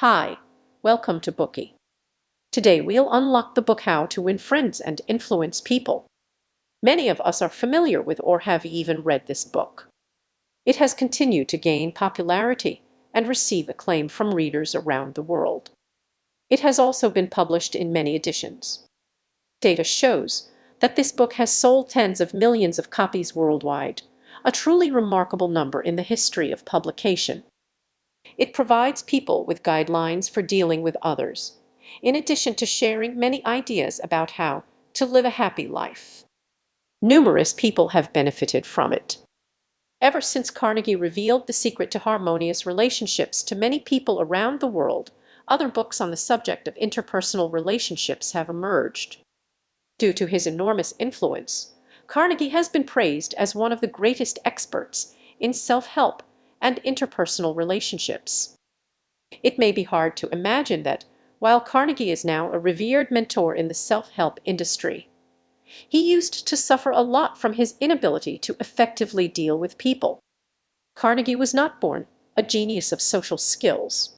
Hi, welcome to Bookie. Today we'll unlock the book How to Win Friends and Influence People. Many of us are familiar with or have even read this book. It has continued to gain popularity and receive acclaim from readers around the world. It has also been published in many editions. Data shows that this book has sold tens of millions of copies worldwide, a truly remarkable number in the history of publication. It provides people with guidelines for dealing with others, in addition to sharing many ideas about how to live a happy life. Numerous people have benefited from it. Ever since Carnegie revealed the secret to harmonious relationships to many people around the world, other books on the subject of interpersonal relationships have emerged. Due to his enormous influence, Carnegie has been praised as one of the greatest experts in self-help and interpersonal relationships. It may be hard to imagine that, while Carnegie is now a revered mentor in the self-help industry, he used to suffer a lot from his inability to effectively deal with people. Carnegie was not born a genius of social skills.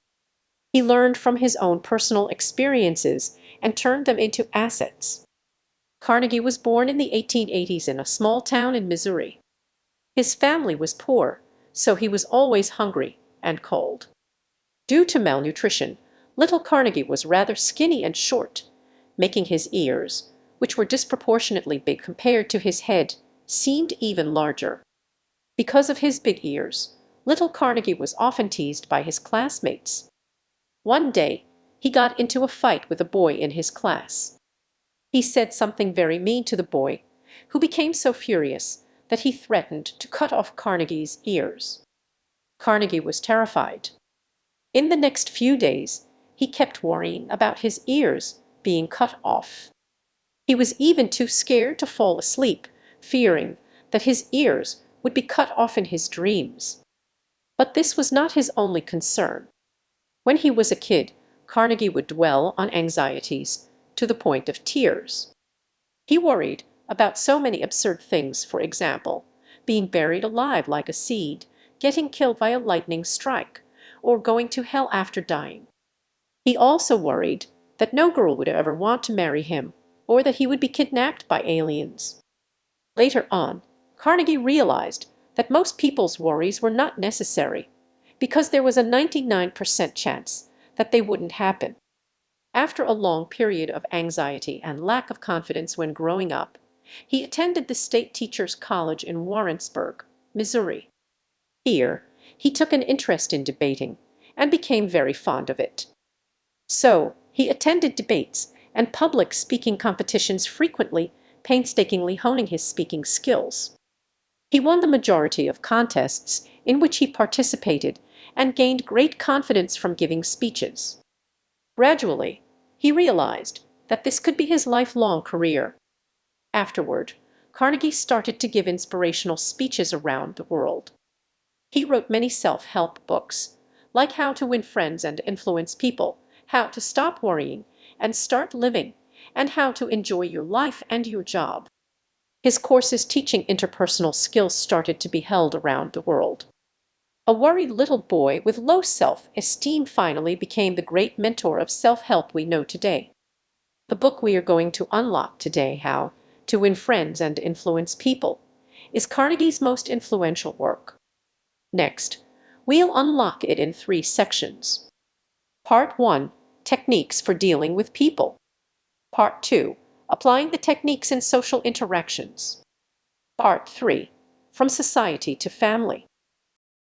He learned from his own personal experiences and turned them into assets. Carnegie was born in the 1880s in a small town in Missouri. His family was poor, so he was always hungry and cold. Due to malnutrition, little Carnegie was rather skinny and short, making his ears, which were disproportionately big compared to his head, seemed even larger. Because of his big ears, little Carnegie was often teased by his classmates. One day, he got into a fight with a boy in his class. He said something very mean to the boy, who became so furious that he threatened to cut off Carnegie's ears. Carnegie was terrified. In the next few days, he kept worrying about his ears being cut off. He was even too scared to fall asleep, fearing that his ears would be cut off in his dreams. But this was not his only concern. When he was a kid, Carnegie would dwell on anxieties to the point of tears. He worried about so many absurd things, for example, being buried alive like a seed, getting killed by a lightning strike, or going to hell after dying. He also worried that no girl would ever want to marry him, or that he would be kidnapped by aliens. Later on, Carnegie realized that most people's worries were not necessary, because there was a 99% chance that they wouldn't happen. After a long period of anxiety and lack of confidence when growing up, he attended the State Teachers College in Warrensburg, Missouri. Here, he took an interest in debating and became very fond of it. So, he attended debates and public speaking competitions frequently, painstakingly honing his speaking skills. He won the majority of contests in which he participated and gained great confidence from giving speeches. Gradually, he realized that this could be his lifelong career. Afterward, Carnegie started to give inspirational speeches around the world. He wrote many self-help books, like How to Win Friends and Influence People, How to Stop Worrying and Start Living, and How to Enjoy Your Life and Your Job. His courses teaching interpersonal skills started to be held around the world. A worried little boy with low self-esteem finally became the great mentor of self-help we know today. The book we are going to unlock today, How to Win Friends and Influence People, is Carnegie's most influential work. Next, we'll unlock it in 3 sections. Part 1, Techniques for Dealing with People. Part 2, Applying the Techniques in Social Interactions. Part 3, From Society to Family.